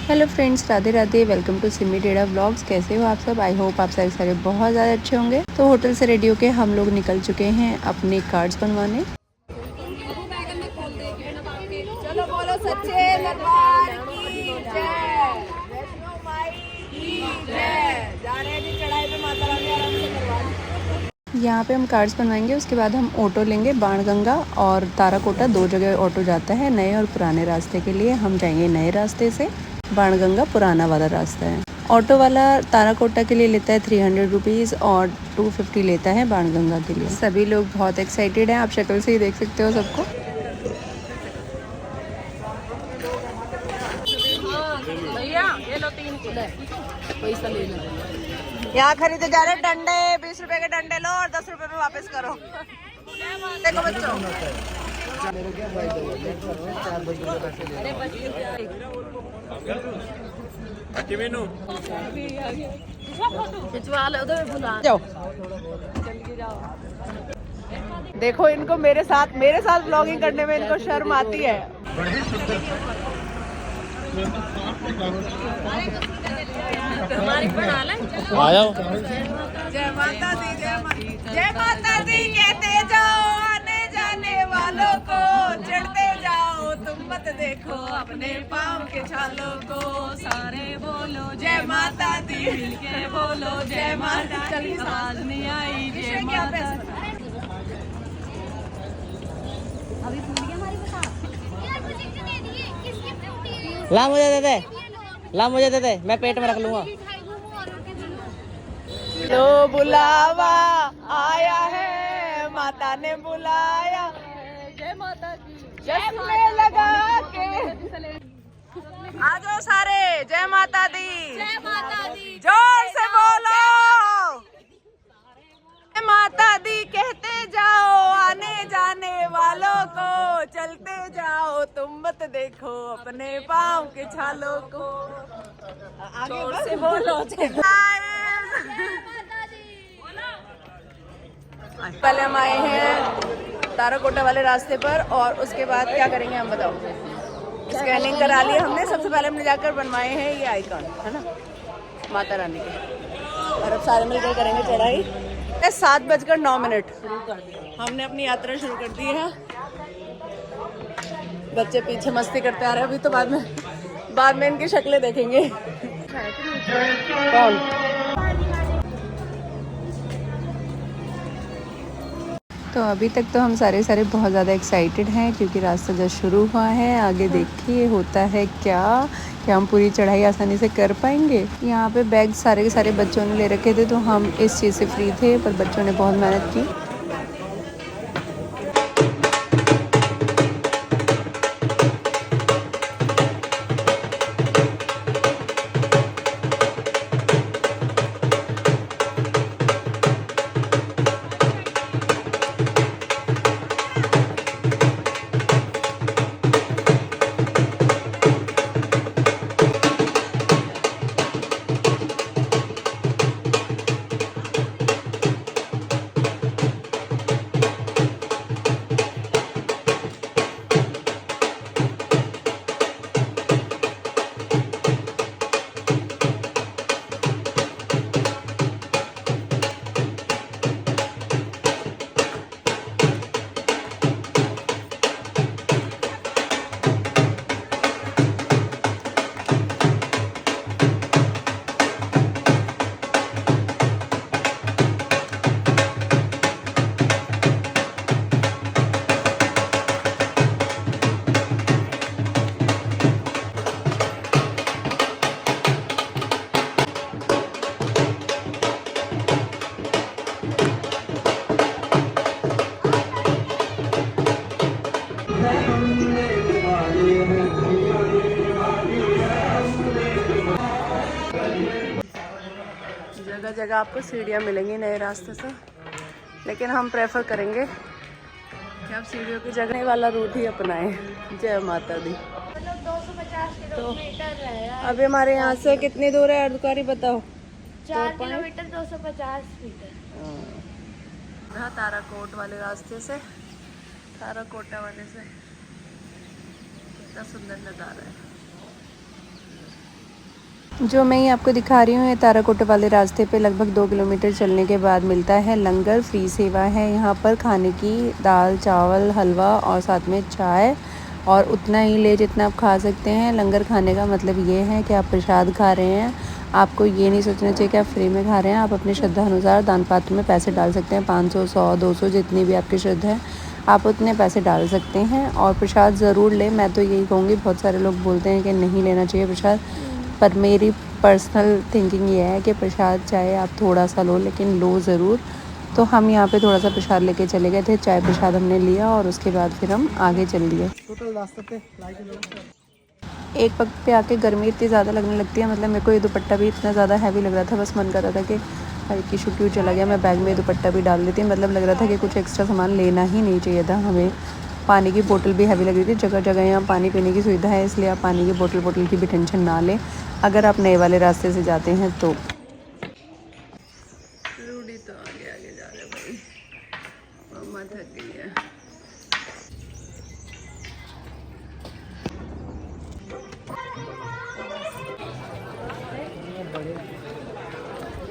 Hello friends, Radhe Radhe. Welcome to Simi Dedha vlogs. कैसे हो आप सब? आई होप आप सारे बहुत ज़्यादा अच्छे होंगे। तो होटल से रेडी होके हम लोग निकल चुके हैं अपने कार्ड्स बनवाने। चलो बोलो सच्चे दरबार की जय, वैष्णो माई की जय। जा रहे हैं जी चढ़ाई पे, माता रानी आराम से करवा दी। यहाँ पे हम कार्ड्स बनवाएंगे, उसके बाद हम ऑटो लेंगे। बाणगंगा और ताराकोटा 2 जगह ऑटो जाता है, नए और पुराने रास्ते के लिए। हम जाएंगे नए रास्ते से, बाणगंगा पुराना वाला रास्ता है। ऑटो वाला ताराकोटा के लिए लेता है 300 रुपीज़ और 250 लेता है बाणगंगा के लिए। सभी लोग बहुत एक्साइटेड हैं, आप शक्ल से ही देख सकते हो सबको। भैया ये लो 3 किलो पैसा ले लो। यहाँ खरीदे जा रहे डंडे, 20 रुपए के डंडे लो और 10 रुपए में वापस करो। देखो बच्चों, जाओ देखो इनको मेरे साथ व्लॉगिंग करने में इनको शर्म आती है। आ जाओ। जय माता दी, जय माता दी कहते जाओ, आने जाने वालों को चढ़ते जाओ, तुम मत देखो अपने पाँव के छालों को। सारे बोलो जय माता दी, मिलके बोलो जय माता दी। आवाज नहीं आई जय माता। अभी भूल गया हमारी बता यार, मुझे क्यों दे दिए? किसकी फ्रूटी है? ला मुझे दे दे, ला मुझे दे दे, मैं पेट में रख लूंगा। लो बुलावा आया है, माता ने बुलाया, जय माता की जय लगा के। आ जाओ सारे, जय माता दी, जय माता दी, जोर से बोलो जय माता दी कहते जाओ, आने जाने वालों को चलते जाओ, तुम मत देखो अपने पाँव के छालों को। आगे से बोलो पहले हम आए हैं ताराकोटा वाले रास्ते पर, और उसके बाद क्या करेंगे हम बताओ। स्कैनिंग करा ली हमने, सबसे पहले हमने जाकर बनवाए हैं ये आइकॉन, है ना, माता रानी के। और अब सारे मिलकर करेंगे चढ़ाई। 7:09 हमने अपनी यात्रा शुरू कर दी है। बच्चे पीछे मस्ती करते आ रहे हैं, अभी तो बाद में इनकी शक्लें देखेंगे। कौन? तो अभी तक तो हम सारे बहुत ज़्यादा एक्साइटेड हैं, क्योंकि रास्ता जस्ट शुरू हुआ है। आगे देखिए होता है क्या हम पूरी चढ़ाई आसानी से कर पाएंगे। यहाँ पे बैग सारे के सारे बच्चों ने ले रखे थे, तो हम इस चीज़ से फ्री थे, पर बच्चों ने बहुत मेहनत की। जगह जगह आपको सीढ़ियाँ मिलेंगी नए रास्ते से, लेकिन हम प्रेफर करेंगे कि आप सीढ़ियों की जगह वाला रूट ही अपनाएं। जय माता दी। 250 किलोमीटर है। अभी हमारे यहाँ से कितनी दूर है अर्धकारी बताओ? 4 किलोमीटर 250 मीटर। ताराकोट वाले रास्ते से, ताराकोटा वाले से। कितना सुंदर नज़ारा है। जो मैं ये आपको दिखा रही हूँ ये ताराकोटा वाले रास्ते पे लगभग 2 किलोमीटर चलने के बाद मिलता है लंगर। फ्री सेवा है यहाँ पर खाने की, दाल चावल हलवा और साथ में चाय, और उतना ही ले जितना आप खा सकते हैं। लंगर खाने का मतलब ये है कि आप प्रसाद खा रहे हैं। आपको ये नहीं सोचना चाहिए कि आप फ्री में खा रहे हैं। आप अपनी श्रद्धा अनुसार दान पात्र में पैसे डाल सकते हैं, 500 100 200 जितनी भी आपकी श्रद्धा है आप उतने पैसे डाल सकते हैं। और प्रसाद ज़रूर लें। मैं तो यही कहूँगी, बहुत सारे लोग बोलते हैं कि नहीं लेना चाहिए प्रसाद, पर मेरी पर्सनल थिंकिंग ये है कि प्रसाद चाहे आप थोड़ा सा लो लेकिन लो ज़रूर। तो हम यहाँ पे थोड़ा सा प्रसाद लेके चले गए थे, चाय प्रसाद हमने लिया और उसके बाद फिर हम आगे चल दिए। एक वक्त पे आके गर्मी इतनी ज़्यादा लगने लगती है, मतलब मेरे को ये दुपट्टा भी इतना ज़्यादा हैवी लग रहा था, बस मन कर रहा था कि भाई किशु क्यों चला गया, मैं बैग में दुपट्टा भी डाल लेती। मतलब लग रहा था कि कुछ एक्स्ट्रा सामान लेना ही नहीं चाहिए था हमें। पानी की बोतल भी हैवी लग रही थी। जगह जगह यहाँ पानी पीने की सुविधा है, इसलिए आप पानी की बोतल की भी टेंशन ना लें अगर आप नए वाले रास्ते से जाते हैं तो। रूडी तो आगे आगे जा रहे भाई, मम्मा थक गई है।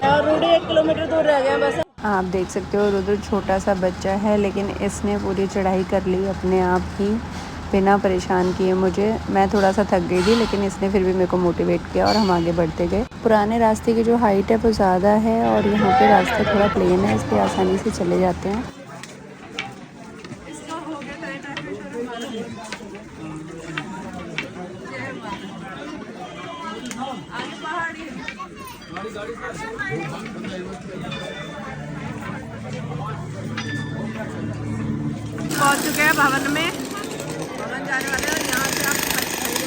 और रूडी 1 किलोमीटर दूर रह गया बस। आप देख सकते हो रुद्र छोटा सा बच्चा है, लेकिन इसने पूरी चढ़ाई कर ली अपने आप ही बिना परेशान किए मुझे। मैं थोड़ा सा थक गई थी लेकिन इसने फिर भी मेरे को मोटिवेट किया और हम आगे बढ़ते गए। पुराने रास्ते की जो हाइट है वो ज़्यादा है और यहाँ पे रास्ता थोड़ा प्लेन है, इसलिए आसानी से चले जाते हैं। पहुंच चुके हैं भवन में, भवन जाने वाले हैं। और यहाँ से आप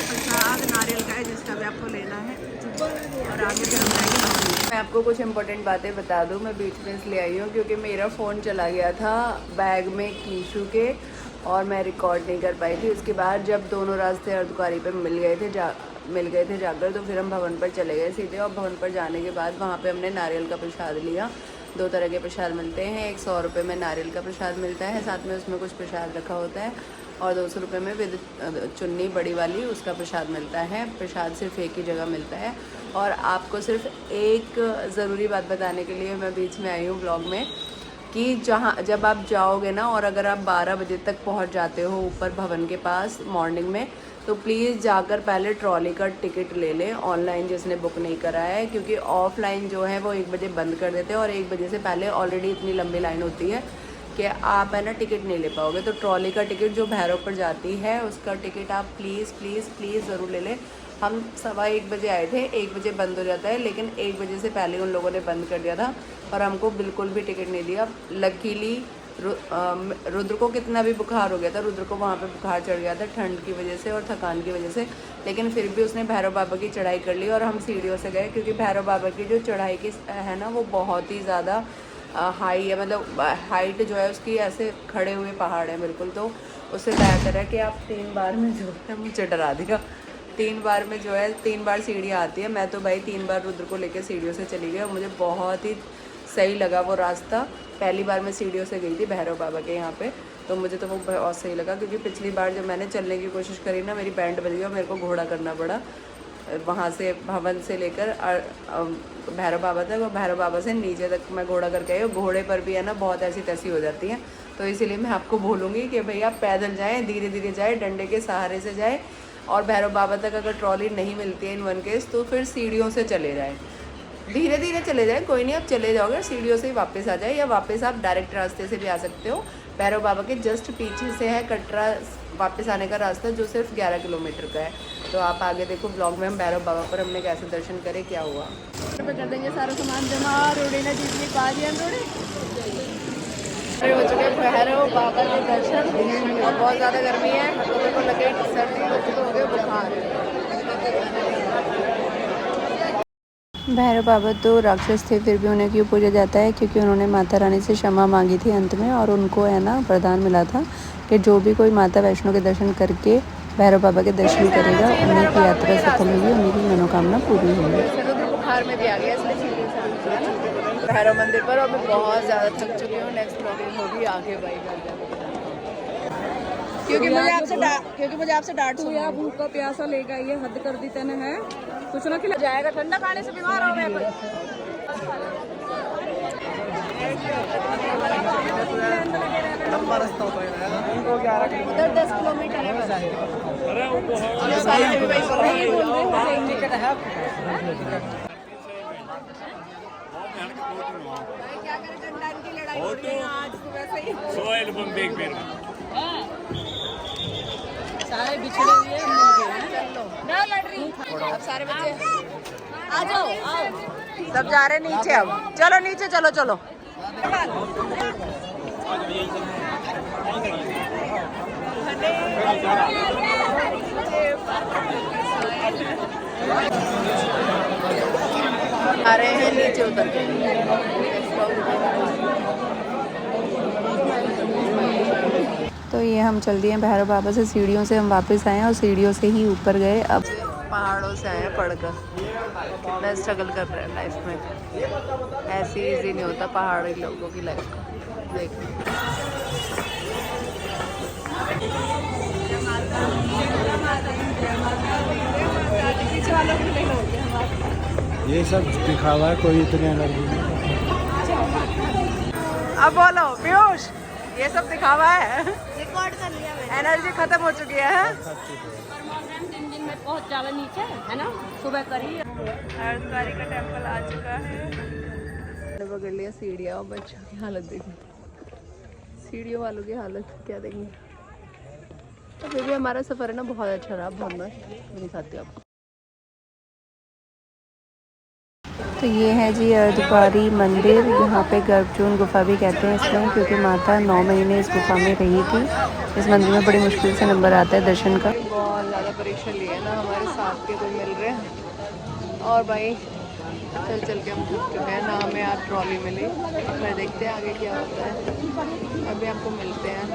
प्रसाद नारियल का है जिसका भी आपको लेना है, और आगे फिर हम जाएंगे भवन में। मैं आपको कुछ इंपॉर्टेंट बातें बता दूं, मैं बीच में इसलिए आई हूँ क्योंकि मेरा फ़ोन चला गया था बैग में कीशु के और मैं रिकॉर्ड नहीं कर पाई थी। उसके बाद जब दोनों रास्ते अर्धकुंवारी पे मिल गए थे जाकर, तो फिर हम भवन पर चले गए सीधे। और भवन पर जाने के बाद वहाँ पे हमने नारियल का प्रसाद लिया। 2 तरह के प्रसाद मिलते हैं, एक 100 रुपये में नारियल का प्रसाद मिलता है, साथ में उसमें कुछ प्रसाद रखा होता है, और 200 रुपये में विद चुन्नी बड़ी वाली उसका प्रसाद मिलता है। प्रसाद सिर्फ एक ही जगह मिलता है। और आपको सिर्फ एक ज़रूरी बात बताने के लिए मैं बीच में आई हूँ ब्लॉग में, कि जब आप जाओगे ना और अगर आप 12 बजे तक पहुँच जाते हो ऊपर भवन के पास मॉर्निंग में, तो प्लीज़ जाकर पहले ट्रॉली का टिकट ले लें ऑनलाइन जिसने बुक नहीं करा है, क्योंकि ऑफलाइन जो है वो 1 बजे बंद कर देते हैं और 1 बजे से पहले ऑलरेडी इतनी लंबी लाइन होती है कि आप है ना टिकट नहीं ले पाओगे। तो ट्रॉली का टिकट जो भैरव पर जाती है उसका टिकट आप प्लीज़ प्लीज़ प्लीज़ ज़रूर ले लें। हम 1:15 बजे आए थे, 1 बजे बंद हो जाता है, लेकिन 1 बजे से पहले उन लोगों ने बंद कर दिया था और हमको बिल्कुल भी टिकट नहीं दिया। लकीली रुद्र को कितना भी बुखार हो गया था, रुद्र को वहाँ पे बुखार चढ़ गया था ठंड की वजह से और थकान की वजह से, लेकिन फिर भी उसने भैरव बाबा की चढ़ाई कर ली और हम सीढ़ियों से गए, क्योंकि भैरव बाबा की जो चढ़ाई की है ना वो बहुत ही ज़्यादा हाई है। मतलब हाइट जो है उसकी ऐसे खड़े हुए पहाड़ है बिल्कुल। तो उससे बेहतर है कि आप 3 बार में जो है, मुझे डरा दिया, 3 बार में जो है 3 बार सीढ़ियाँ आती है। मैं तो भाई 3 बार रुद्र को लेकर सीढ़ियों से चली गई और मुझे बहुत ही सही लगा वो रास्ता। पहली बार मैं सीढ़ियों से गई थी भैरव बाबा के यहाँ पे, तो मुझे तो वो बहुत सही लगा, क्योंकि पिछली बार जब मैंने चलने की कोशिश करी ना मेरी बैंड बज गई और मेरे को घोड़ा करना पड़ा वहाँ से भवन से लेकर भैरव बाबा तक, और भैरव बाबा से नीचे तक मैं घोड़ा करके आई। और घोड़े पर भी है ना बहुत ऐसी तैसी हो जाती हैं, तो इसीलिए मैं आपको बोलूँगी कि भैया पैदल जाएँ, धीरे धीरे जाए, डंडे के सहारे से जाए। और भैरव बाबा तक अगर ट्रॉली नहीं मिलती है इन वन केस तो फिर सीढ़ियों से चले जाएँ, धीरे धीरे चले जाएँ, कोई नहीं, आप चले जाओगे सीढ़ियों से ही वापस आ जाए, या वापस आप डायरेक्ट रास्ते से भी आ सकते हो। भैरव बाबा के जस्ट पीछे से है कटरा वापस आने का रास्ता, जो सिर्फ 11 किलोमीटर का है। तो आप आगे देखो ब्लॉग में हम भैरव बाबा पर हमने कैसे दर्शन करे, क्या हुआ। कर देंगे सारा सामान जमा, रोड़ी ने जीत पा दिया, हो चुके भैरव बाबा के दर्शन और बहुत ज़्यादा गर्मी है, लोगों को लगे सर्दी, बच्चे तो हो गए बुखार। भैरव बाबा तो राक्षस थे, फिर भी उन्हें क्यों पूजा जाता है, क्योंकि उन्होंने माता रानी से क्षमा मांगी थी अंत में, और उनको है ना वरदान मिला था कि जो भी कोई माता वैष्णो के दर्शन करके भैरव बाबा के दर्शन करेगा उन्हीं की यात्रा सफल होगी, उन्हीं की मनोकामना पूरी होगी। बुखार में भी आ गया इसलिए भैरव मंदिर पर, और मैं बहुत ज़्यादा थक चुकी हूँ। नेक्स्ट ब्लॉगिंग होगी आगे भाई, क्योंकि मुझे आपसे डांट, तू यार भूखा प्यासा लेगा, ये हद कर दी तने है। कुछ ना खिला जाएगा, ठंडा खाने से बीमार हो गए। उधर 10 किलोमीटर है बस। क्या करें, ठंडा की लड़ाई हो रही है आज सुबह से ही। सारे बिछड़े हुए ना लड़ रही। अब सारे बच्चे आ जाओ, आओ। सब जा रहे नीचे, अब चलो नीचे, चलो चलो। आ रहे हैं नीचे उतर के। तो ये हम चल दिए भैरव बाबा से, सीढ़ियों से हम वापस आए और सीढ़ियों से ही ऊपर गए। अब पहाड़ों से आए पढ़कर, कितना स्ट्रगल कर रहे हैं लाइफ में। ऐसे इजी नहीं होता पहाड़ी लोगों की लाइफ को। देखो ये सब दिखावा है, कोई इतनी एनर्जी नहीं। अब बोलो पीयूष, ये सब दिखावा है। रिकॉर्ड कर लिया मैंने। एनर्जी खत्म हो चुकी है। दिन में बहुत ज्यादा नीचे है ना, सुबह करी। हरद्वारी का टेम्पल आ चुका है। पकड़ लिया सीढ़ियाँ, और बच्चों की हालत देखी, सीढ़ियों वालों की हालत क्या देखेंगे। तो फिर भी हमारा सफ़र है ना बहुत अच्छा रहा, बहुत मस्त। मैं दिखाती हूँ आपको। तो ये है जी अर्धकुंवारी मंदिर। यहाँ पे गर्भजून गुफा भी कहते हैं इसमें, क्योंकि माता 9 महीने इस गुफा में रही थी। इस मंदिर में बड़ी मुश्किल से नंबर आता है दर्शन का। बहुत ज़्यादा परीक्षा लिए ना, हमारे साथ के कोई मिल रहे हैं। और भाई चल चल के हम थक चुके हैं ना, हमें आज ट्रॉली मिली। मैं देखते हैं आगे क्या होता है, अभी आपको मिलते हैं।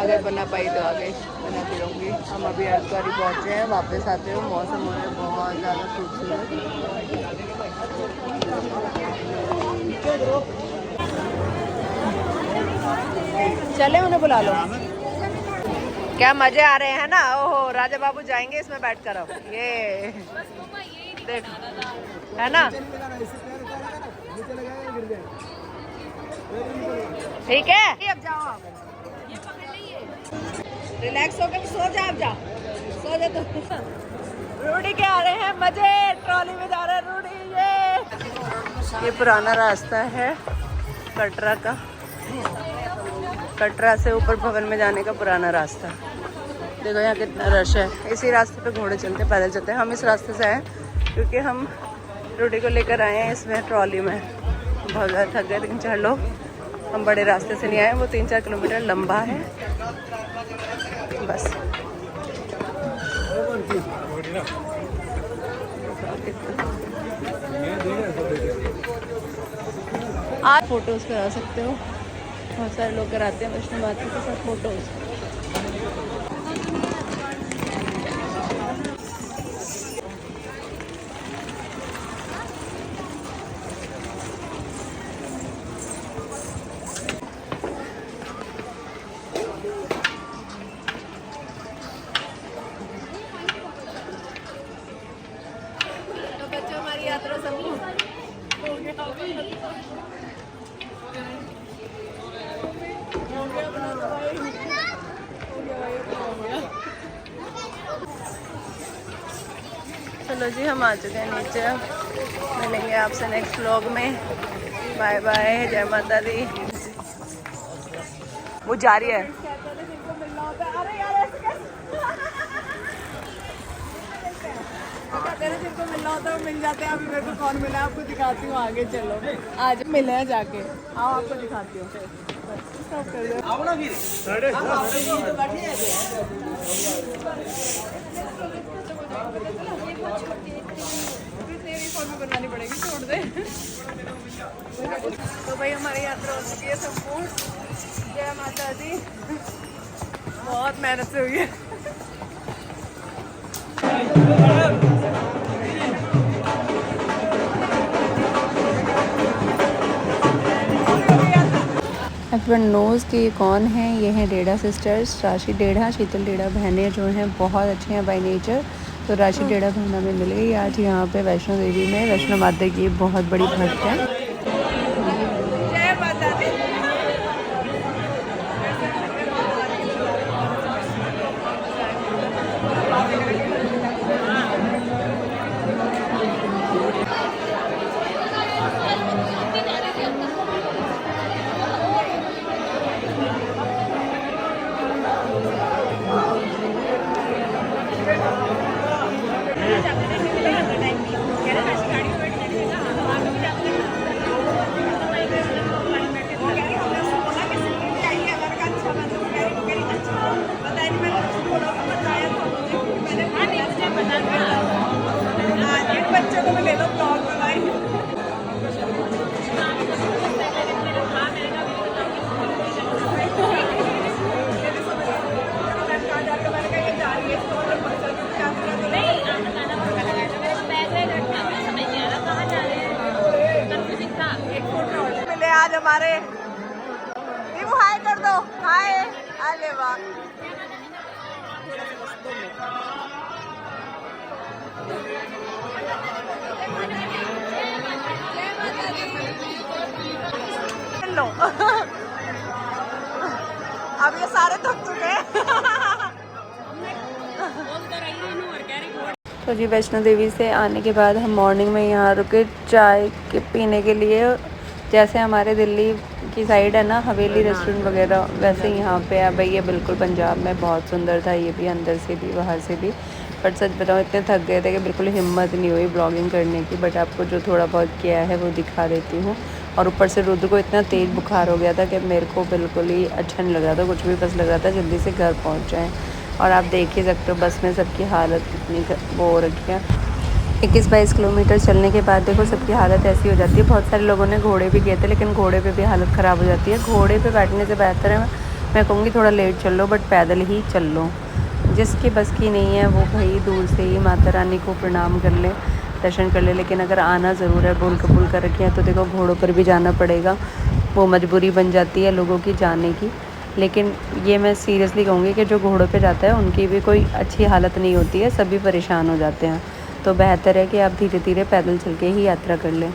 अगर बना पाई तो आगे बना के रहूँगी। हम अभी हरद्वारी पहुँचे हैं, वापस आते हुए मौसम हो रहा है बहुत ज़्यादा खूबसूरत। चले उन्हें बुला लो। क्या मजे आ रहे हैं ना। ओहो राजा बाबू जाएंगे इसमें बैठ कर। अब ये देख है ना, ठीक है। अब जाओ आप, रिलैक्स होकर सो जा, अब जा सो जा। तो रूडी के आ रहे हैं मजे, ट्रॉली में जा रहे हैं रूडी। ये पुराना रास्ता है कटरा का, कटरा से ऊपर भवन में जाने का पुराना रास्ता। देखो यहाँ कितना रश है। इसी रास्ते पे घोड़े चलते, पैदल चलते हैं। हम इस रास्ते से आए क्योंकि हम रोटी को लेकर आए हैं इसमें ट्रॉली में। बहुत ज़्यादा थक गए, 3-4 लोग। हम बड़े रास्ते से नहीं आए, वो 3-4 किलोमीटर लंबा है बस। आज फोटोज़ करा सकते हो, बहुत सारे लोग कराते हैं वैष्णो माता के साथ फोटोज़। तो बच्चों हमारी यात्रा संपूर्ण हो गया। चलो जी हम आ चुके हैं नीचे। मिलेंगे आपसे नेक्स्ट व्लॉग में। बाय बाय, जय माता दी। वो जा रही है। जिनको मिलना होता है मिल जाते हैं। अभी मेरे को कौन मिला आपको दिखाती हूँ आगे। चलो आज मिले हैं जाके, आओ आपको दिखाती हूँ। बनानी पड़ेगी, छोड़ दे। तो भाई हमारी यात्रा हो चुकी है संपूर्ण। जय माता दी। बहुत मेहनत से हुई है। एवरीवन नोज़ कि ये कौन है। ये हैं डेढ़ा सिस्टर्स, राशि डेढ़ा, शीतल डेढ़ा। बहनें जो हैं बहुत अच्छी हैं बाय नेचर। तो तो राशि डेढ़ा खाना में मिल गई आज यहाँ पे वैष्णो देवी में। वैष्णो माता की बहुत बड़ी भक्त है। जय माता दी। बच्चों को ले लो ब्लॉग में भाई। मिले आज हमारे वो हाय कर दो। हाय अरे वाह। लो अब ये सारे थक चुके हैं। तो जी वैष्णो देवी से आने के बाद हम मॉर्निंग में यहाँ रुके चाय के पीने के लिए। जैसे हमारे दिल्ली की साइड है ना हवेली रेस्टोरेंट वगैरह, वैसे यहाँ पे है भाई। ये बिल्कुल पंजाब में बहुत सुंदर था, ये भी अंदर से भी बाहर से भी। बट सच बताऊँ इतने थक गए थे कि बिल्कुल हिम्मत नहीं हुई ब्लॉगिंग करने की। बट आपको जो थोड़ा बहुत किया है वो दिखा देती हूँ। और ऊपर से रुद्र को इतना तेज़ बुखार हो गया था कि मेरे को बिल्कुल ही अच्छा नहीं लग रहा था, कुछ भी बस लग रहा था जल्दी से घर पहुँच जाएँ। और आप देख ही सकते हो बस में सबकी हालत कितनी वो हो रखी है। 21-22 किलोमीटर चलने के बाद देखो सबकी हालत ऐसी हो जाती है। बहुत सारे लोगों ने घोड़े भी किए थे, लेकिन घोड़े पे भी हालत ख़राब हो जाती है। घोड़े पे बैठने से बेहतर है मैं कहूँगी थोड़ा लेट चल लो, बट पैदल ही चल लो। जिसकी बस की नहीं है वो भाई दूर से ही माता रानी को प्रणाम कर ले, दर्शन कर ले। लेकिन अगर आना ज़रूर है, बोल कबूल कर रखे हैं, तो देखो घोड़ों पर भी जाना पड़ेगा। वो मजबूरी बन जाती है लोगों की जाने की। लेकिन ये मैं सीरियसली कहूँगी कि जो घोड़ों पे जाता है उनकी भी कोई अच्छी हालत नहीं होती है, सभी परेशान हो जाते हैं। तो बेहतर है कि आप धीरे धीरे पैदल चल के ही यात्रा कर लें।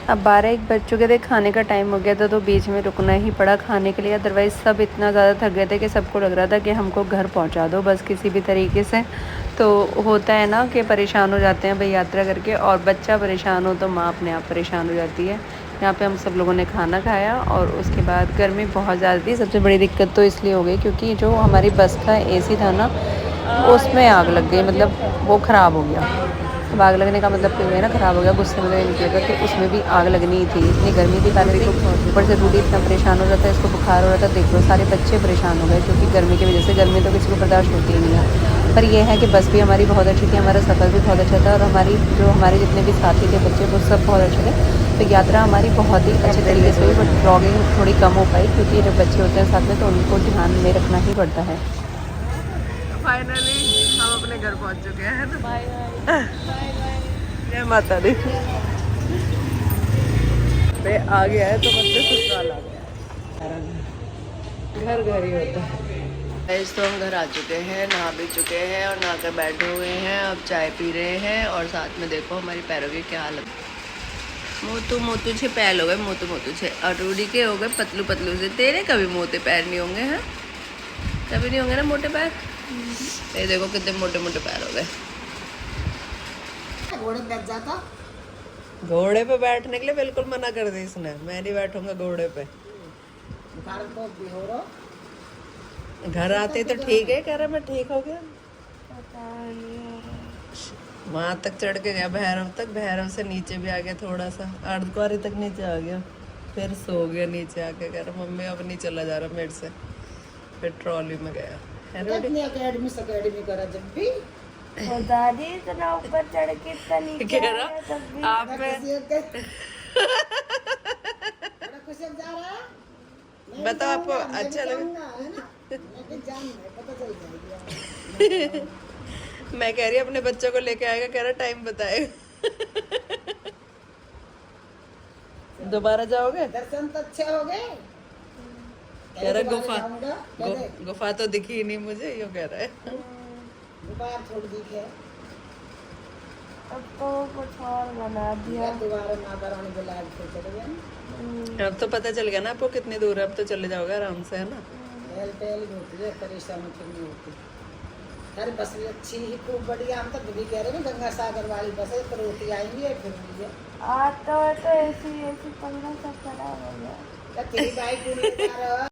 अब 12-1 बज चुके थे, खाने का टाइम हो गया था, तो बीच में रुकना ही पड़ा खाने के लिए। अदरवाइज़ सब इतना ज़्यादा थक गए थे कि सबको लग रहा था कि हमको घर पहुंचा दो बस किसी भी तरीके से। तो होता है ना कि परेशान हो जाते हैं भाई यात्रा करके, और बच्चा परेशान हो तो माँ अपने आप परेशान हो जाती है। यहाँ पे हम सब लोगों ने खाना खाया और उसके बाद गर्मी बहुत ज़्यादा थी। सबसे बड़ी दिक्कत तो इसलिए हो गई क्योंकि जो हमारी बस का AC था ना उसमें आग लग गई, मतलब वो ख़राब हो गया। अब आग लगने का मतलब क्यों है ना, ख़राब हो गया, गुस्से में तो निकलेगा कि उसमें भी आग लगनी ही थी। इतनी गर्मी थी पहले भी, ऊपर से रूडी इतना परेशान हो रहा था, इसको बुखार हो रहा था। देख लो सारे बच्चे परेशान हो गए क्योंकि गर्मी की वजह से। गर्मी तो किसी को बर्दाश्त होती ही नहीं है। पर यह है कि बस भी हमारी बहुत अच्छी थी, हमारा सफ़र भी बहुत अच्छा था, और हमारे जितने भी साथी थे बच्चे वो सब बहुत अच्छे थे। तो यात्रा हमारी बहुत ही अच्छे तरीके से हुई। बट ब्लॉगिंग थोड़ी कम हो पाई क्योंकि जब बच्चे होते हैं साथ में तो उनको ध्यान में रखना ही पड़ता है। फाइनली हम अपने घर पहुंच चुके हैं। Bye bye. जय माता दी। पे आ गया है तो मतलब ससुराल आ गया। घर घर ही होता है। इस तो हम घर आ चुके हैं, नहा भी चुके हैं और नहा कर बैठे हुए हैं। अब चाय पी रहे हैं और साथ में देखो हमारी पैरों की क्या हालत। मोतू छे पैर हो गए, मोतू छे। और रूडी के हो गए पतलू पतलू से। तेरे कभी मोटे पैर नहीं होंगे हैं, कभी नहीं होंगे ना मोटे पैर। ये देखो कितने मोटे मोटे पैर हो गए। घोड़े पे बैठने के लिए बिल्कुल मना कर दी इसने, मैं नहीं बैठूंगा घोड़े पे। घर आते तो ठीक है, कह रहा मैं ठीक हो गया। वहां तक चढ़ के गया भैरव तक, भैरव से नीचे भी आ गया थोड़ा सा, अर्धकुआरी तक नीचे आ गया, फिर सो गया नीचे आके। कह रहा मम्मी अब नहीं चला जा रहा मेरे से। फिर ट्रॉली में गया। अकेडमी करा जब भी दादी इतना ऊपर चढ़ के इतना नीचे कह रहा आप बड़ा खुश जा रहा है। बताओ आपको अच्छा लगा? है ना, मैं जान है, पता चल जाएगी। मैं कह रही अपने बच्चों को लेके आएगा, कह रहा टाइम बताएगा। दोबारा जाओगे? दर्शन तो अच्छे हो गए। कह रहा दोबारा जाऊंगा, कहते, गुफा तो दिखी ही नहीं मुझे, यूँ कह रहा है। दोबारा थोड़ी दिखे। अब तो कुछ और बना दिया। दोबारा माता रानी बुला के चले गए। अब तो पता चल गया ना आपको कितनी दूर है, अब तो चले जाओगे आराम से, है ना? पहल पहल होती है, परेशानी फिर नहीं होती। अरे बस भी अच्छी ही खूब बढ़िया। हम तो भी कह रहे हैं गंगा सागर वाली बस है, तो रोटी आएंगी फिर मिलिए। आज तो ऐसी 15 सब खराब हो गया। तेरी बाइक को ले जा रहा है।